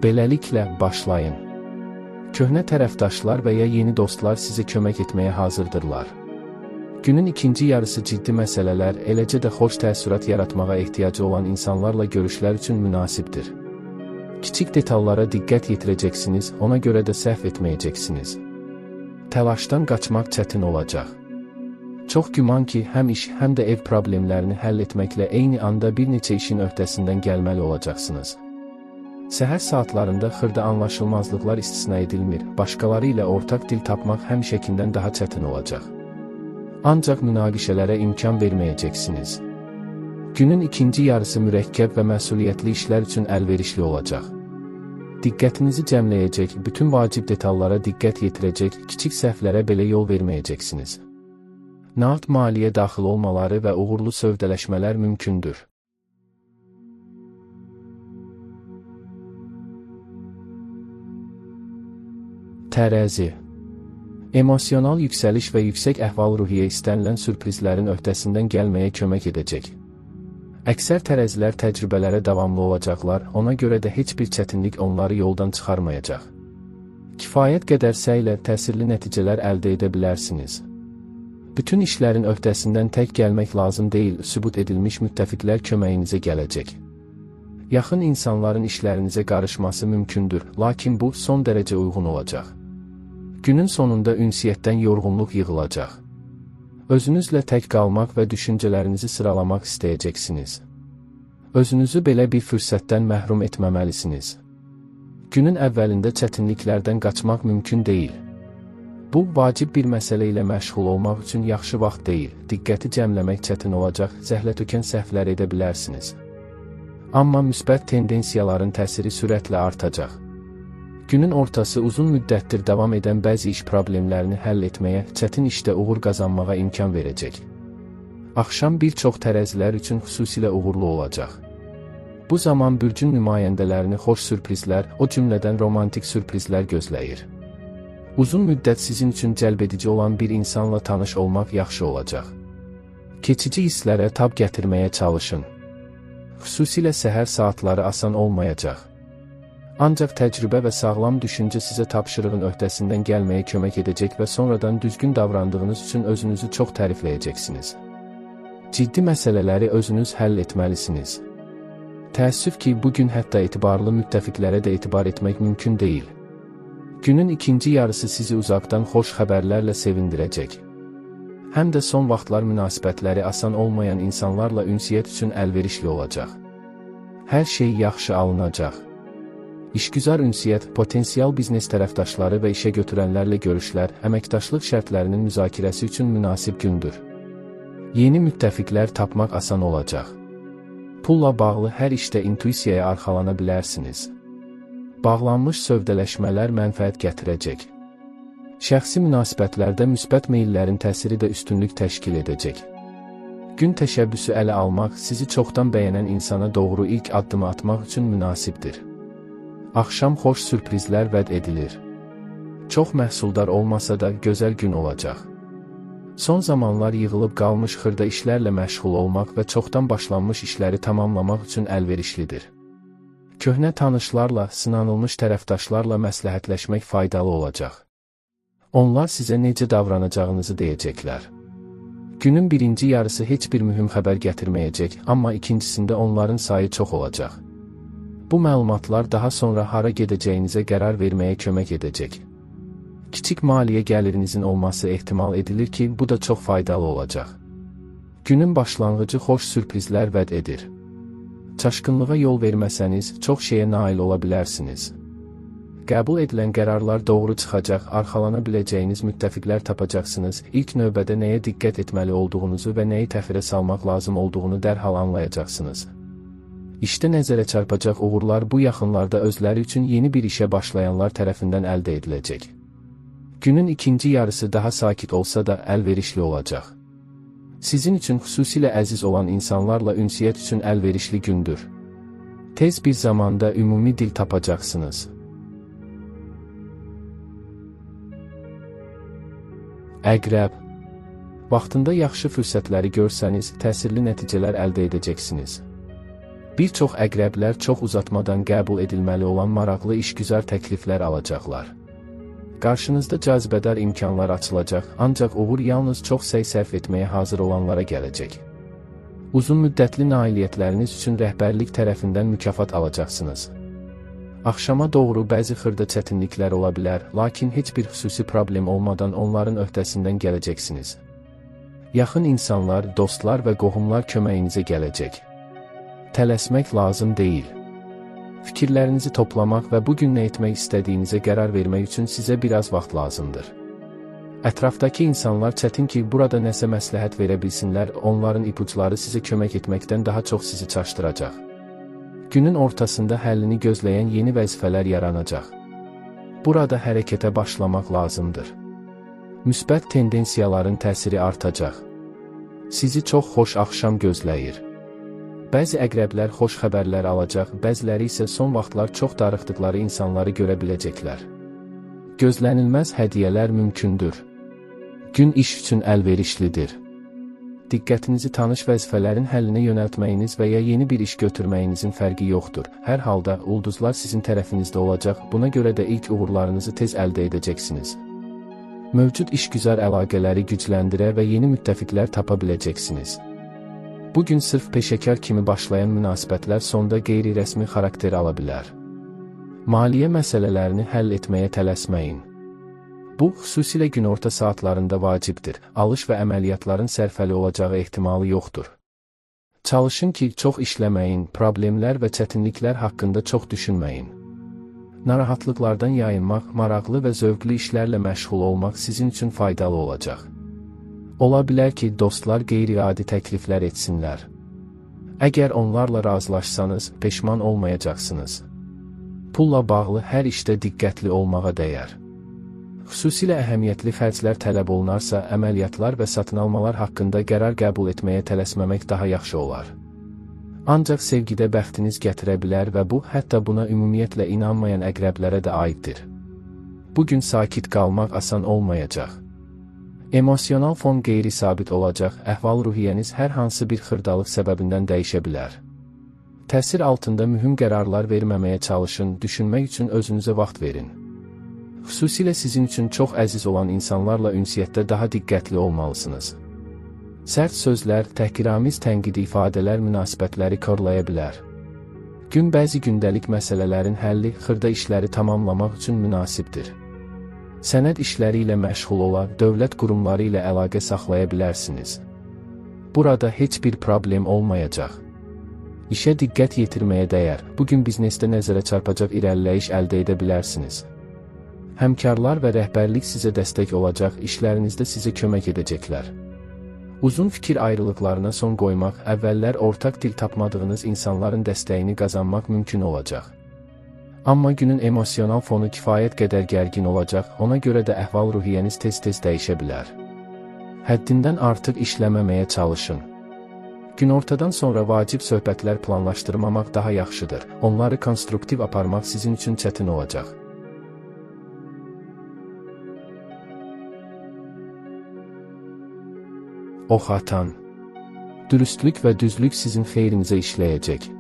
Beləliklə, başlayın. Köhnə tərəfdaşlar və ya yeni dostlar sizə kömək etməyə hazırdırlar. Günün ikinci yarısı ciddi məsələlər, eləcə də xoş təəssürat yaratmağa ehtiyacı olan insanlarla görüşlər üçün münasibdir. Kiçik detallara diqqət yetirəcəksiniz, ona görə də səhv etməyəcəksiniz. Təlaşdan qaçmaq çətin olacaq. Çox güman ki, həm iş, həm də ev problemlərini həll etməklə eyni anda bir neçə işin öhdəsindən gəlməli olacaqsınız. Səhər saatlarında xırda anlaşılmazlıqlar istisna edilmir, başqaları ilə ortaq dil tapmaq həmişəkindən daha çətin olacaq. Ancaq münaqişələrə imkan verməyəcəksiniz. Günün ikinci yarısı mürəkkəb və məsuliyyətli işlər üçün əlverişli olacaq. Diqqətinizi cəmləyəcək, bütün vacib detallara diqqət yetirəcək, kiçik səhvlərə belə yol verməyəcəksiniz. Nağd maliyyə daxil olmaları və uğurlu sövdələşmələr mümkündür. Tərəzi. Emosional yüksəliş və yüksək əhval-ruhiyyə istənilən sürprizlərin öhdəsindən gəlməyə kömək edəcək. Əksər tərəzilər təcrübələrə davamlı olacaqlar, ona görə də heç bir çətinlik onları yoldan çıxarmayacaq. Kifayət qədər səylə təsirli nəticələr əldə edə bilərsiniz. Bütün işlərin öhdəsindən tək gəlmək lazım deyil, sübut edilmiş müttəfiqlər köməyinizə gələcək. Yaxın insanların işlərinizə qarışması mümkündür, lakin bu son dərəcə uyğun olacaq. Günün sonunda ünsiyyətdən yorğunluq yığılacaq. Özünüzlə tək qalmaq və düşüncələrinizi sıralamaq istəyəcəksiniz. Özünüzü belə bir fürsətdən məhrum etməməlisiniz. Günün əvvəlində çətinliklərdən qaçmaq mümkün deyil. Bu, vacib bir məsələ ilə məşğul olmaq üçün yaxşı vaxt deyil, diqqəti cəmləmək çətin olacaq, zəhlətökən səhvlər edə bilərsiniz. Amma müsbət tendensiyaların təsiri sürətlə artacaq. Günün ortası uzun müddətdir davam edən bəzi iş problemlərini həll etməyə, çətin işdə uğur qazanmağa imkan verəcək. Axşam bir çox tərəzilər üçün xüsusilə uğurlu olacaq. Bu zaman bürcün nümayəndələrini xoş sürprizlər, o cümlədən romantik sürprizlər gözləyir. Uzun müddət sizin üçün cəlbedici olan bir insanla tanış olmaq yaxşı olacaq. Keçici hisslərə tab gətirməyə çalışın. Xüsusilə səhər saatları asan olmayacaq. Ancaq təcrübə və sağlam düşüncə sizə tapşırığın öhdəsindən gəlməyə kömək edəcək və sonradan düzgün davrandığınız üçün özünüzü çox tərifləyəcəksiniz. Ciddi məsələləri özünüz həll etməlisiniz. Təəssüf ki, bugün hətta etibarlı müttəfiqlərə də etibar etmək mümkün deyil. Günün ikinci yarısı sizi uzaqdan xoş xəbərlərlə sevindirəcək. Həm də son vaxtlar münasibətləri asan olmayan insanlarla ünsiyyət üçün əlverişli olacaq. Hər şey yaxşı alınacaq. İşgüzar ünsiyyət, potensial biznes tərəfdaşları və işə götürənlərlə görüşlər, əməkdaşlıq şərtlərinin müzakirəsi üçün münasib gündür. Yeni müttəfiqlər tapmaq asan olacaq. Pulla bağlı hər işdə intuisiyaya arxalana bilərsiniz. Bağlanmış sövdələşmələr mənfəət gətirəcək. Şəxsi münasibətlərdə müsbət meyllərin təsiri də üstünlük təşkil edəcək. Gün təşəbbüsü ələ almaq sizi çoxdan bəyənən insana doğru ilk addımı atmaq üçün münasibdir. Axşam xoş sürprizlər vəd edilir. Çox məhsuldar olmasa da gözəl gün olacaq. Son zamanlar yığılıb qalmış xırda işlərlə məşğul olmaq və çoxdan başlanmış işləri tamamlamaq üçün əlverişlidir. Köhnə tanışlarla, sınanılmış tərəfdaşlarla məsləhətləşmək faydalı olacaq. Onlar sizə necə davranacağınızı deyəcəklər. Günün birinci yarısı heç bir mühüm xəbər gətirməyəcək, amma ikincisində onların sayı çox olacaq. Bu məlumatlar daha sonra hara gedəcəyinizə qərar verməyə kömək edəcək. Kiçik maliyyə gəlirinizin olması ehtimal edilir ki, bu da çox faydalı olacaq. Günün başlanğıcı xoş sürprizlər vəd edir. Çaşqınlığa yol verməsəniz, çox şeyə nail ola bilərsiniz. Qəbul edilən qərarlar doğru çıxacaq, arxalana biləcəyiniz müttəfiqlər tapacaqsınız, ilk növbədə nəyə diqqət etməli olduğunuzu və nəyi təxirə salmaq lazım olduğunu dərhal anlayacaqsınız. İşdə nəzərə çarpacaq uğurlar bu yaxınlarda özləri üçün yeni bir işə başlayanlar tərəfindən əldə ediləcək. Günün ikinci yarısı daha sakit olsa da əlverişli olacaq. Sizin üçün xüsusilə əziz olan insanlarla ünsiyyət üçün əlverişli gündür. Tez bir zamanda ümumi dil tapacaqsınız. Əqrəb. Vaxtında yaxşı fürsətləri görsəniz, təsirli nəticələr əldə edəcəksiniz. Bir çox əqrəblər çox uzatmadan qəbul edilməli olan maraqlı işgüzar təkliflər alacaqlar. Qarşınızda cazibədar imkanlar açılacaq, ancaq uğur yalnız çox səy sərf etməyə hazır olanlara gələcək. Uzun müddətli nailiyyətləriniz üçün rəhbərlik tərəfindən mükafat alacaqsınız. Axşama doğru bəzi xırda çətinliklər ola bilər, lakin heç bir xüsusi problem olmadan onların öhdəsindən gələcəksiniz. Yaxın insanlar, dostlar və qohumlar köməyinizə gələcək. Tələsmək lazım deyil. Fikirlərinizi toplamaq və bugün nə etmək istədiyinizə qərar vermək üçün sizə biraz vaxt lazımdır. Ətrafdakı insanlar çətin ki, burada nəsə məsləhət verə bilsinlər, onların ipuçları sizə kömək etməkdən daha çox sizi çaşdıracaq. Günün ortasında həllini gözləyən yeni vəzifələr yaranacaq. Burada hərəkətə başlamaq lazımdır. Müsbət tendensiyaların təsiri artacaq. Sizi çox xoş axşam gözləyir. Bəzi əqrəblər xoş xəbərlər alacaq, bəziləri isə son vaxtlar çox darıxdıqları insanları görə biləcəklər. Gözlənilməz hədiyyələr mümkündür. Gün iş üçün əlverişlidir. Diqqətinizi tanış vəzifələrin həllinə yönəltməyiniz və ya yeni bir iş götürməyinizin fərqi yoxdur. Hər halda ulduzlar sizin tərəfinizdə olacaq, buna görə də ilk uğurlarınızı tez əldə edəcəksiniz. Mövcud işgüzar əlaqələri gücləndirə və yeni müttəfiqlər tapa biləcəksiniz. Bugün sırf peşəkar kimi başlayan münasibətlər sonda qeyri-rəsmi xarakter ala bilər. Maliyyə məsələlərini həll etməyə tələsməyin. Bu, xüsusilə günorta saatlarında vacibdir. Alış və əməliyyatların sərfəli olacağı ehtimalı yoxdur. Çalışın ki, çox işləməyin, problemlər və çətinliklər haqqında çox düşünməyin. Narahatlıqlardan yayınmaq, maraqlı və zövqlü işlərlə məşğul olmaq sizin üçün faydalı olacaq. Ola bilər ki, dostlar qeyri-adi təkliflər etsinlər. Əgər onlarla razılaşsanız, peşman olmayacaqsınız. Pulla bağlı hər işdə diqqətli olmağa dəyər. Xüsusilə əhəmiyyətli xərclər tələb olunarsa, əməliyyatlar və satın almalar haqqında qərar qəbul etməyə tələsməmək daha yaxşı olar. Ancaq sevgidə bəxtiniz gətirə bilər və bu, hətta buna ümumiyyətlə inanmayan əqrəblərə də aiddir. Bugün sakit qalmaq asan olmayacaq. Emosional fon qeyri-sabit olacaq, əhval-ruhiyyəniz hər hansı bir xırdalıq səbəbindən dəyişə bilər. Təsir altında mühüm qərarlar verməməyə çalışın, düşünmək üçün özünüzə vaxt verin. Xüsusilə sizin üçün çox əziz olan insanlarla ünsiyyətdə daha diqqətli olmalısınız. Sərt sözlər, təhqiramiz tənqidi ifadələr münasibətləri korlaya bilər. Gün bəzi gündəlik məsələlərin həlli, xırda işləri tamamlamaq üçün münasibdir. Sənəd işləri ilə məşğul olan dövlət qurumları ilə əlaqə saxlaya bilərsiniz. Burada heç bir problem olmayacaq. İşə diqqət yetirməyə dəyər, bugün biznesdə nəzərə çarpacaq irəliləyiş əldə edə bilərsiniz. Həmkarlar və rəhbərlik sizə dəstək olacaq, işlərinizdə sizə kömək edəcəklər. Uzun fikir ayrılıqlarına son qoymaq, əvvəllər ortaq dil tapmadığınız insanların dəstəyini qazanmaq mümkün olacaq. Amma günün emosional fonu kifayət qədər gərgin olacaq, ona görə də əhval-ruhiyyəniz tez-tez dəyişə bilər. Həddindən artıq işləməməyə çalışın. Günortadan sonra vacib söhbətlər planlaşdırmamaq daha yaxşıdır. Onları konstruktiv aparmaq sizin üçün çətin olacaq. Ox atan. Dürüstlük və düzlük sizin xeyrinizə işləyəcək.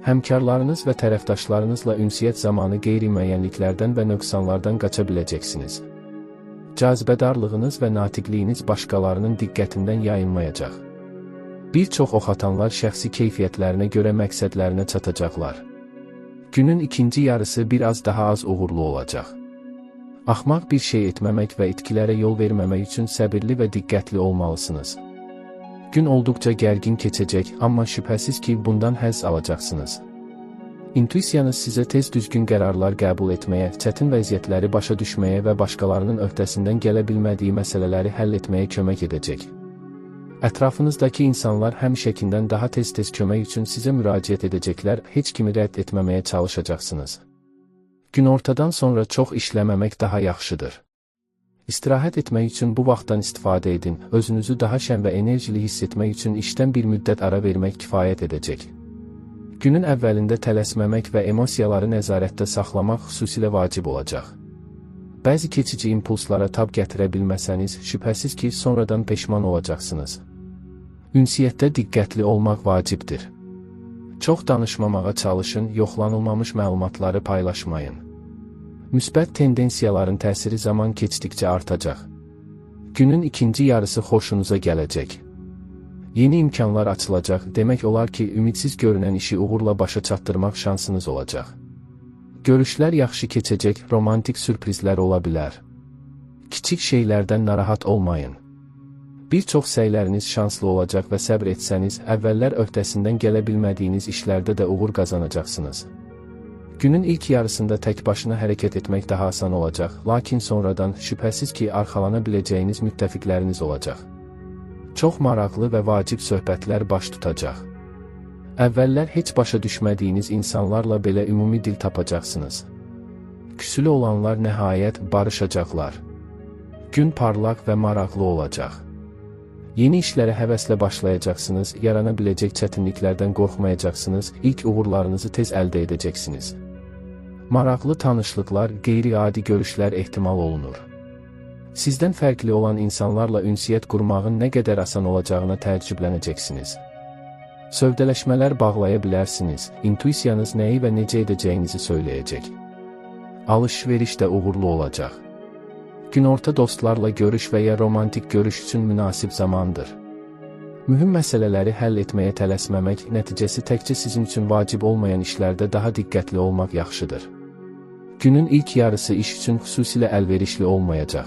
Həmkarlarınız və tərəfdaşlarınızla ünsiyyət zamanı qeyri-müəyyənliklərdən və nöqsanlardan qaça biləcəksiniz. Cazibədarlığınız və natiqliyiniz başqalarının diqqətindən yayınmayacaq. Bir çox ox atanlar şəxsi keyfiyyətlərinə görə məqsədlərinə çatacaqlar. Günün ikinci yarısı biraz daha az uğurlu olacaq. Axmaq bir şey etməmək və itkilərə yol verməmək üçün səbirli və diqqətli olmalısınız. Gün olduqca gərgin keçəcək, amma şübhəsiz ki, bundan həzz alacaqsınız. İntuisiyanız sizə tez düzgün qərarlar qəbul etməyə, çətin vəziyyətləri başa düşməyə və başqalarının öhdəsindən gələ bilmədiyi məsələləri həll etməyə kömək edəcək. Ətrafınızdakı insanlar həmişəkindən daha tez-tez kömək üçün sizə müraciət edəcəklər, heç kimi rədd etməməyə çalışacaqsınız. Günortadan sonra çox işləməmək daha yaxşıdır. İstirahət etmək üçün bu vaxtdan istifadə edin, özünüzü daha şən və enerjili hiss etmək üçün işdən bir müddət ara vermək kifayət edəcək. Günün əvvəlində tələsməmək və emosiyaları nəzarətdə saxlamaq xüsusilə vacib olacaq. Bəzi keçici impulslara tab gətirə bilməsəniz, şübhəsiz ki, sonradan peşman olacaqsınız. Ünsiyyətdə diqqətli olmaq vacibdir. Çox danışmamağa çalışın, yoxlanılmamış məlumatları paylaşmayın. Müsbət tendensiyaların təsiri zaman keçdikcə artacaq. Günün ikinci yarısı xoşunuza gələcək. Yeni imkanlar açılacaq, demək olar ki, ümidsiz görünən işi uğurla başa çatdırmaq şansınız olacaq. Görüşlər yaxşı keçəcək, romantik sürprizlər ola bilər. Kiçik şeylərdən narahat olmayın. Bir çox səyləriniz şanslı olacaq və səbr etsəniz, əvvəllər öhdəsindən gələ bilmədiyiniz işlərdə də uğur qazanacaqsınız. Günün ilk yarısında tək başına hərəkət etmək daha asan olacaq, lakin sonradan şübhəsiz ki, arxalana biləcəyiniz müttəfiqləriniz olacaq. Çox maraqlı və vacib söhbətlər baş tutacaq. Əvvəllər heç başa düşmədiyiniz insanlarla belə ümumi dil tapacaqsınız. Küsülü olanlar nəhayət barışacaqlar. Gün parlaq və maraqlı olacaq. Yeni işlərə həvəslə başlayacaqsınız, yarana biləcək çətinliklərdən qorxmayacaqsınız, ilk uğurlarınızı tez əldə edəcəksiniz. Maraqlı tanışlıqlar, qeyri-adi görüşlər ehtimal olunur. Sizdən fərqli olan insanlarla ünsiyyət qurmağın nə qədər asan olacağına təəccüblənəcəksiniz. Sövdələşmələr bağlaya bilərsiniz, intuisiyanız nəyi və necə edəcəyinizi söyləyəcək. Alış-veriş də uğurlu olacaq. Günorta dostlarla görüş və ya romantik görüş üçün münasib zamandır. Mühüm məsələləri həll etməyə tələsməmək, nəticəsi təkcə sizin üçün vacib olmayan işlərdə daha diqqətli olmaq yaxşıdır. Günün ilk yarısı iş üçün xüsusilə əlverişli olmayacaq.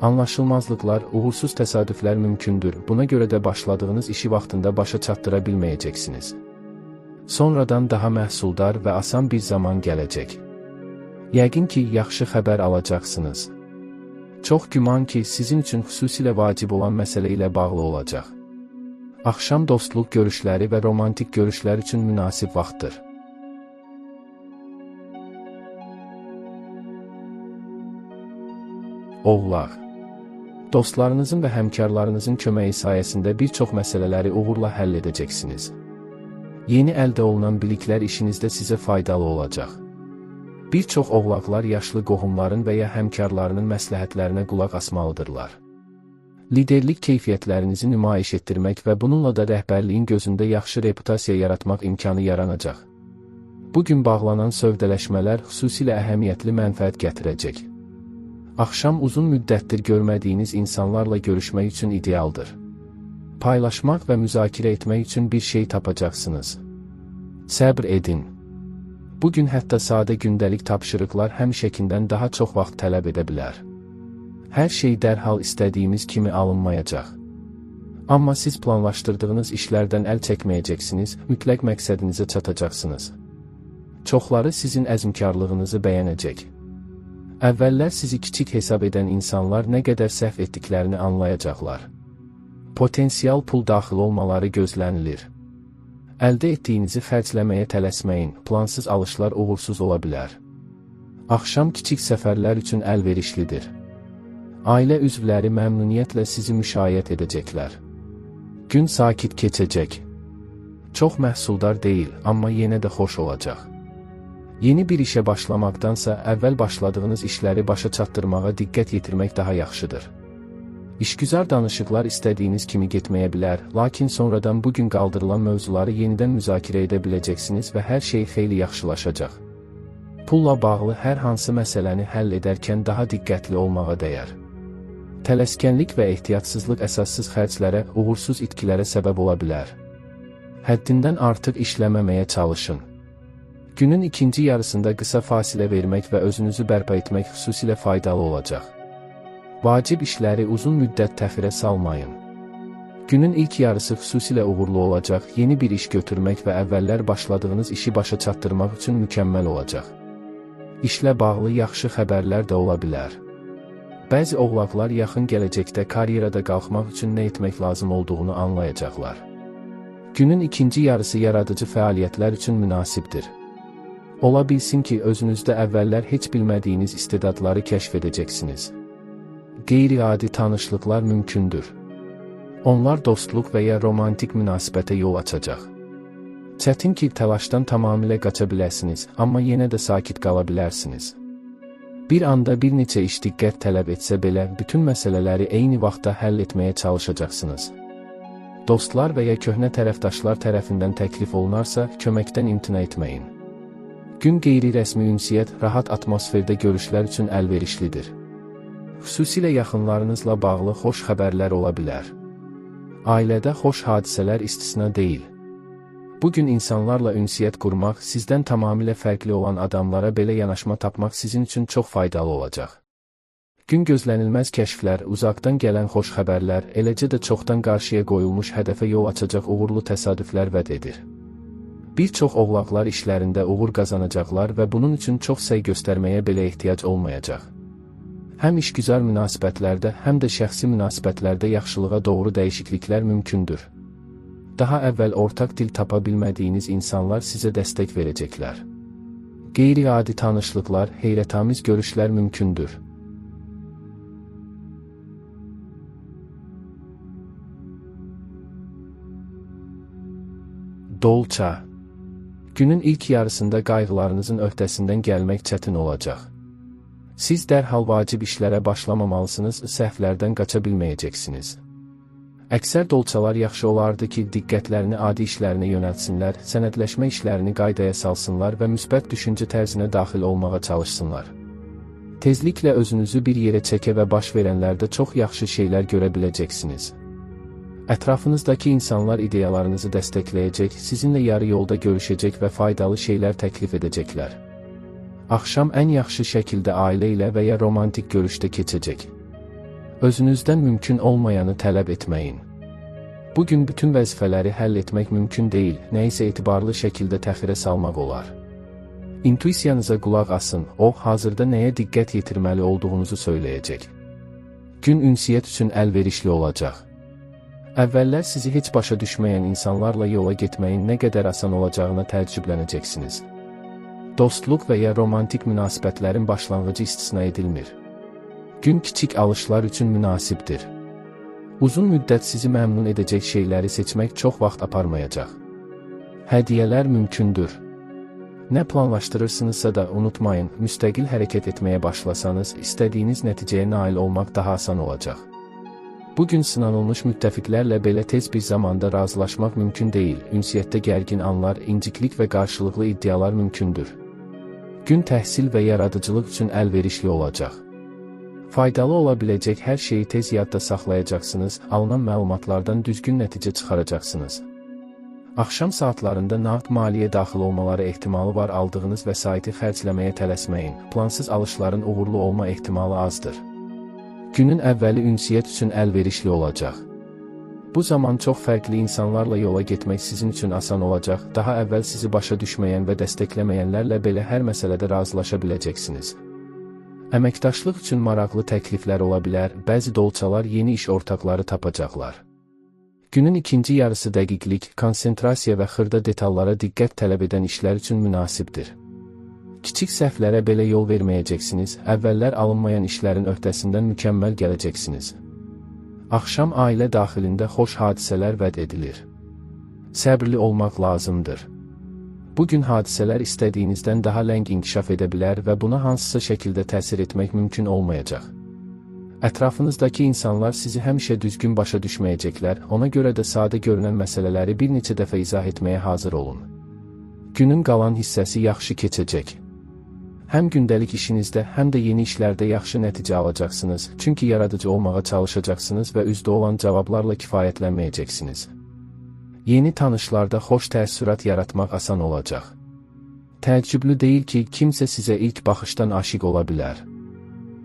Anlaşılmazlıqlar, uğursuz təsadüflər mümkündür, buna görə də başladığınız işi vaxtında başa çatdıra bilməyəcəksiniz. Sonradan daha məhsuldar və asan bir zaman gələcək. Yəqin ki, yaxşı xəbər alacaqsınız. Çox güman ki, sizin üçün xüsusilə vacib olan məsələ ilə bağlı olacaq. Axşam dostluq görüşləri və romantik görüşlər üçün münasib vaxtdır. Oğlaq. Dostlarınızın və həmkarlarınızın köməyi sayəsində bir çox məsələləri uğurla həll edəcəksiniz. Yeni əldə olunan biliklər işinizdə sizə faydalı olacaq. Bir çox oğlaqlar yaşlı qohumların və ya həmkarlarının məsləhətlərinə qulaq asmalıdırlar. Liderlik keyfiyyətlərinizi nümayiş etdirmək və bununla da rəhbərliyin gözündə yaxşı reputasiya yaratmaq imkanı yaranacaq. Bugün bağlanan sövdələşmələr xüsusilə əhəmiyyətli mənfəət gətirəcək. Axşam uzun müddətdir görmədiyiniz insanlarla görüşmək üçün idealdır. Paylaşmaq və müzakirə etmək üçün bir şey tapacaqsınız. Səbr edin. Bugün hətta sadə gündəlik tapşırıqlar həmişəkindən daha çox vaxt tələb edə bilər. Hər şey dərhal istədiyimiz kimi alınmayacaq. Amma siz planlaşdırdığınız işlərdən əl çəkməyəcəksiniz, mütləq məqsədinizə çatacaqsınız. Çoxları sizin əzmkarlığınızı bəyənəcək. Əvvəllər sizi kiçik hesab edən insanlar nə qədər səhv etdiklərini anlayacaqlar. Potensial pul daxil olmaları gözlənilir. Əldə etdiyinizi xərcləməyə tələsməyin, plansız alışlar uğursuz ola bilər. Axşam kiçik səfərlər üçün əlverişlidir. Ailə üzvləri məmnuniyyətlə sizi müşayiət edəcəklər. Gün sakit keçəcək. Çox məhsuldar deyil, amma yenə də xoş olacaq. Yeni bir işə başlamaqdansa əvvəl başladığınız işləri başa çatdırmağa diqqət yetirmək daha yaxşıdır. İşgüzar danışıqlar istədiyiniz kimi getməyə bilər, lakin sonradan bugün qaldırılan mövzuları yenidən müzakirə edə biləcəksiniz və hər şey xeyli yaxşılaşacaq. Pulla bağlı hər hansı məsələni həll edərkən daha diqqətli olmağa dəyər. Tələskənlik və ehtiyatsızlıq əsassız xərclərə, uğursuz itkilərə səbəb ola bilər. Həddindən artıq işləməməyə çalışın. Günün ikinci yarısında qısa fasilə vermək və özünüzü bərpa etmək xüsusilə faydalı olacaq. Vacib işləri uzun müddət təxirə salmayın. Günün ilk yarısı xüsusilə uğurlu olacaq, yeni bir iş götürmək və əvvəllər başladığınız işi başa çatdırmaq üçün mükəmməl olacaq. İşlə bağlı yaxşı xəbərlər də ola bilər. Bəzi oğlaqlar yaxın gələcəkdə karyerada qalxmaq üçün nə etmək lazım olduğunu anlayacaqlar. Günün ikinci yarısı yaradıcı fəaliyyətlər üçün münasibdir. Ola bilsin ki, özünüzdə əvvəllər heç bilmədiyiniz istedadları kəşf edəcəksiniz. Qeyri-adi tanışlıqlar mümkündür. Onlar dostluq və ya romantik münasibətə yol açacaq. Çətin ki, təlaşdan tamamilə qaça biləsiniz, amma yenə də sakit qala bilərsiniz. Bir anda bir neçə iş diqqət tələb etsə belə, bütün məsələləri eyni vaxtda həll etməyə çalışacaqsınız. Dostlar və ya köhnə tərəfdaşlar tərəfindən təklif olunarsa, köməkdən imtina etməyin. Gün qeyri-rəsmi ünsiyyət, rahat atmosferdə görüşlər üçün əlverişlidir. Xüsusilə yaxınlarınızla bağlı xoş xəbərlər ola bilər. Ailədə xoş hadisələr istisna deyil. Bugün insanlarla ünsiyyət qurmaq, sizdən tamamilə fərqli olan adamlara belə yanaşma tapmaq sizin üçün çox faydalı olacaq. Gün gözlənilməz kəşflər, uzaqdan gələn xoş xəbərlər, eləcə də çoxdan qarşıya qoyulmuş hədəfə yol açacaq uğurlu təsadüflər vəd edir. Bir çox oğlaqlar işlərində uğur qazanacaqlar və bunun üçün çox səy göstərməyə belə ehtiyac olmayacaq. Həm işgüzar münasibətlərdə, həm də şəxsi münasibətlərdə yaxşılığa doğru dəyişikliklər mümkündür. Daha əvvəl ortaq dil tapa bilmədiyiniz insanlar sizə dəstək verəcəklər. Qeyri-adi tanışlıqlar, heyrətamiz görüşlər mümkündür. Dolça. Günün ilk yarısında qayğılarınızın öhdəsindən gəlmək çətin olacaq. Siz dərhal vacib işlərə başlamamalısınız, səhvlərdən qaça bilməyəcəksiniz. Əksər dolçalar yaxşı olardı ki, diqqətlərini adi işlərinə yönəltsinlər, sənədləşmə işlərini qaydaya salsınlar və müsbət düşüncə tərzinə daxil olmağa çalışsınlar. Tezliklə özünüzü bir yerə çəkə və baş verənlərdə çox yaxşı şeylər görə biləcəksiniz. Ətrafınızdakı insanlar ideyalarınızı dəstəkləyəcək, sizinlə yarı yolda görüşəcək və faydalı şeylər təklif edəcəklər. Axşam ən yaxşı şəkildə ailə ilə və ya romantik görüşdə keçəcək. Özünüzdən mümkün olmayanı tələb etməyin. Bugün bütün vəzifələri həll etmək mümkün deyil, nəyisə etibarlı şəkildə təxirə salmaq olar. İntuisiyanıza qulaq asın, o, hazırda nəyə diqqət yetirməli olduğunuzu söyləyəcək. Gün ünsiyyət üçün əlverişli olacaq. Əvvəllər sizi heç başa düşməyən insanlarla yola getməyin nə qədər asan olacağına təəccüblənəcəksiniz. Dostluq və ya romantik münasibətlərin başlanğıcı istisna edilmir. Gün kiçik alışlar üçün münasibdir. Uzun müddət sizi məmnun edəcək şeyləri seçmək çox vaxt aparmayacaq. Hədiyyələr mümkündür. Nə planlaşdırırsınızsa da unutmayın, müstəqil hərəkət etməyə başlasanız, istədiyiniz nəticəyə nail olmaq daha asan olacaq. Bugün sınanılmış müttəfiqlərlə belə tez bir zamanda razılaşmaq mümkün deyil, ünsiyyətdə gərgin anlar, inciklik və qarşılıqlı iddialar mümkündür. Gün təhsil və yaradıcılıq üçün əlverişli olacaq. Faydalı ola biləcək hər şeyi tez yadda saxlayacaqsınız, alınan məlumatlardan düzgün nəticə çıxaracaqsınız. Axşam saatlarında nağd maliyyə daxil olmaları ehtimalı var. Aldığınız vəsaiti xərcləməyə tələsməyin. Plansız alışların uğurlu olma ehtimalı azdır. Günün əvvəli ünsiyyət üçün əlverişli olacaq. Bu zaman çox fərqli insanlarla yola getmək sizin üçün asan olacaq. Daha əvvəl sizi başa düşməyən və dəstəkləməyənlərlə belə hər məsələdə razılaşa biləcəksiniz. Əməkdaşlıq üçün maraqlı təkliflər ola bilər, bəzi dolçalar yeni iş ortaqları tapacaqlar. Günün ikinci yarısı dəqiqlik, konsentrasiya və xırda detallara diqqət tələb edən işlər üçün münasibdir. Kiçik səhvlərə belə yol verməyəcəksiniz, əvvəllər alınmayan işlərin öhdəsindən mükəmməl gələcəksiniz. Axşam ailə daxilində xoş hadisələr vəd edilir. Səbrli olmaq lazımdır. Bugün hadisələr istədiyinizdən daha ləng inkişaf edə bilər və buna hansısa şəkildə təsir etmək mümkün olmayacaq. Ətrafınızdakı insanlar sizi həmişə düzgün başa düşməyəcəklər, ona görə də sadə görünən məsələləri bir neçə dəfə izah etməyə hazır olun. Günün qalan hissəsi yaxşı keçəcək. Həm gündəlik işinizdə, həm də yeni işlərdə yaxşı nəticə alacaqsınız, çünki yaradıcı olmağa çalışacaqsınız və üzdə olan cavablarla kifayətlənməyəcəksiniz. Yeni tanışlarda xoş təəssürat yaratmaq asan olacaq. Təəccüblü deyil ki, kimsə sizə ilk baxışdan aşiq ola bilər.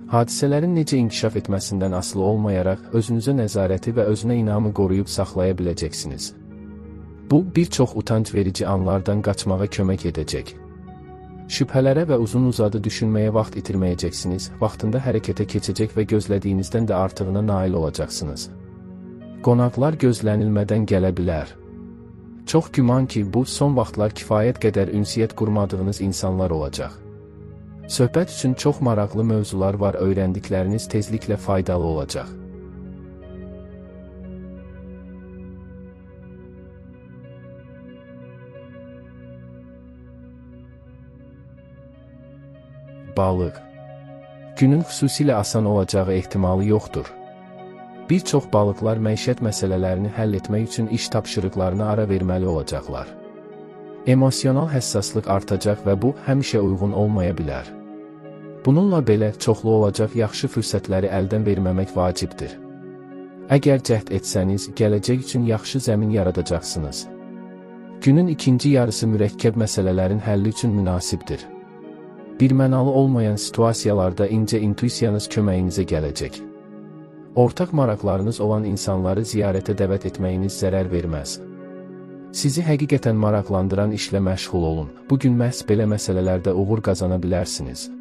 Hadisələrin necə inkişaf etməsindən asılı olmayaraq, özünüzə nəzarəti və özünə inamı qoruyub saxlaya biləcəksiniz. Bu, bir çox utanc verici anlardan qaçmağa kömək edəcək. Şübhələrə və uzun-uzadı düşünməyə vaxt itirməyəcəksiniz, vaxtında hərəkətə keçəcək və gözlədiyinizdən də artığına nail olacaqsınız. Qonaqlar gözlənilmədən gələ bilər. Çox güman ki, bu, son vaxtlar kifayət qədər ünsiyyət qurmadığınız insanlar olacaq. Söhbət üçün çox maraqlı mövzular var, öyrəndikləriniz tezliklə faydalı olacaq. Balıq. Günün xüsusilə asan olacağı ehtimalı yoxdur. Bir çox balıqlar məişət məsələlərini həll etmək üçün iş tapşırıqlarına ara verməli olacaqlar. Emosional həssaslıq artacaq və bu, həmişə uyğun olmaya bilər. Bununla belə, çoxlu olacaq yaxşı fürsətləri əldən verməmək vacibdir. Əgər cəhd etsəniz, gələcək üçün yaxşı zəmin yaradacaqsınız. Günün ikinci yarısı mürəkkəb məsələlərin həlli üçün münasibdir. Birmənalı olmayan situasiyalarda incə intuisiyanız köməyinizə gələcək. Ortaq maraqlarınız olan insanları ziyarətə dəvət etməyiniz zərər verməz. Sizi həqiqətən maraqlandıran işlə məşğul olun. Bugün məhz belə məsələlərdə uğur qazana bilərsiniz.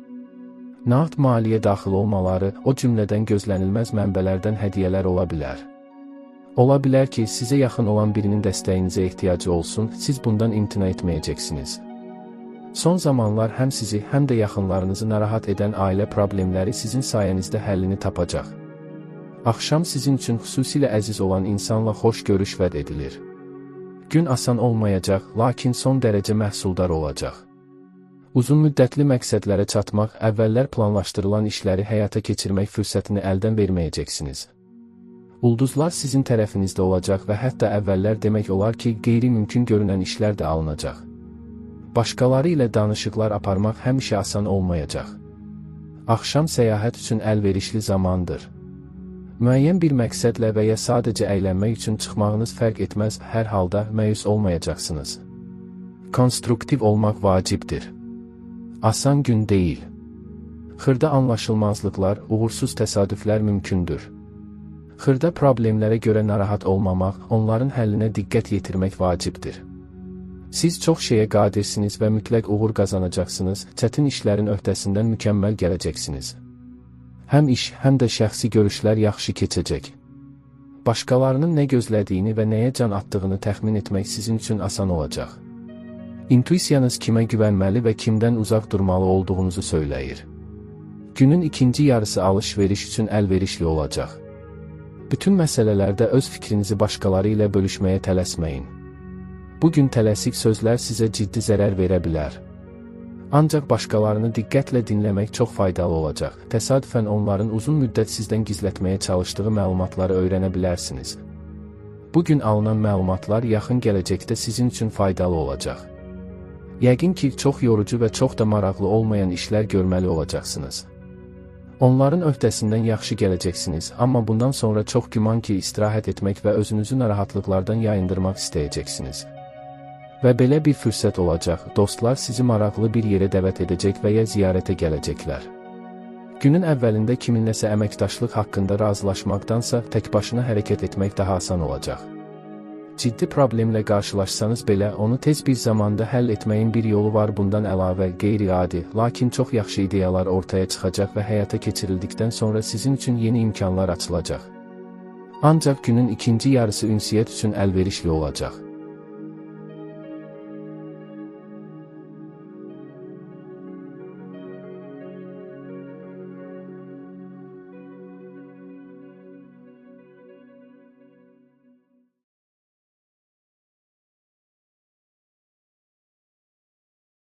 Nağd maliyyə daxil olmaları, o cümlədən gözlənilməz mənbələrdən hədiyyələr ola bilər. Ola bilər ki, sizə yaxın olan birinin dəstəyinizə ehtiyacı olsun, siz bundan imtina etməyəcəksiniz. Son zamanlar həm sizi, həm də yaxınlarınızı narahat edən ailə problemləri sizin sayənizdə həllini tapacaq. Axşam sizin üçün xüsusilə əziz olan insanla xoş görüş vəd edilir. Gün asan olmayacaq, lakin son dərəcə məhsuldar olacaq. Uzun müddətli məqsədlərə çatmaq, əvvəllər planlaşdırılan işləri həyata keçirmək fürsətini əldən verməyəcəksiniz. Ulduzlar sizin tərəfinizdə olacaq və hətta əvvəllər demək olar ki, qeyri-mümkün görünən işlər də alınacaq. Başqaları ilə danışıqlar aparmaq həmişə asan olmayacaq. Axşam səyahət üçün əlverişli zamandır. Müəyyən bir məqsədlə və ya sadəcə əylənmək üçün çıxmağınız fərq etməz, hər halda məyus olmayacaqsınız. Konstruktiv olmaq vacibdir. Asan gün deyil. Xırda anlaşılmazlıqlar, uğursuz təsadüflər mümkündür. Xırda problemlərə görə narahat olmamaq, onların həllinə diqqət yetirmək vacibdir. Siz çox şeyə qadirsiniz və mütləq uğur qazanacaqsınız, çətin işlərin öhdəsindən mükəmməl gələcəksiniz. Həm iş, həm də şəxsi görüşlər yaxşı keçəcək. Başqalarının nə gözlədiyini və nəyə can atdığını təxmin etmək sizin üçün asan olacaq. İntuisiyanız kimə güvənməli və kimdən uzaq durmalı olduğunuzu söyləyir. Günün ikinci yarısı alış-veriş üçün əlverişli olacaq. Bütün məsələlərdə öz fikrinizi başqaları ilə bölüşməyə tələsməyin. Bugün tələsik sözlər sizə ciddi zərər verə bilər. Ancaq başqalarını diqqətlə dinləmək çox faydalı olacaq. Təsadüfən onların uzun müddət sizdən gizlətməyə çalışdığı məlumatları öyrənə bilərsiniz. Bugün alınan məlumatlar yaxın gələcəkdə sizin üçün faydalı olacaq. Yəqin ki, çox yorucu və çox da maraqlı olmayan işlər görməli olacaqsınız. Onların öhdəsindən yaxşı gələcəksiniz, amma bundan sonra çox güman ki, istirahət etmək və özünüzü narahatlıqlardan yayındırmaq istəyəcəksiniz. Və belə bir fürsət olacaq, dostlar sizi maraqlı bir yerə dəvət edəcək və ya ziyarətə gələcəklər. Günün əvvəlində kiminləsə əməkdaşlıq haqqında razılaşmaqdansa tək başına hərəkət etmək daha asan olacaq. Ciddi problemlə qarşılaşsanız belə onu tez bir zamanda həll etməyin bir yolu var. Bundan əlavə qeyri-adi, lakin çox yaxşı ideyalar ortaya çıxacaq və həyata keçirildikdən sonra sizin üçün yeni imkanlar açılacaq. Ancaq günün ikinci yarısı ünsiyyət üçün əlverişli olacaq.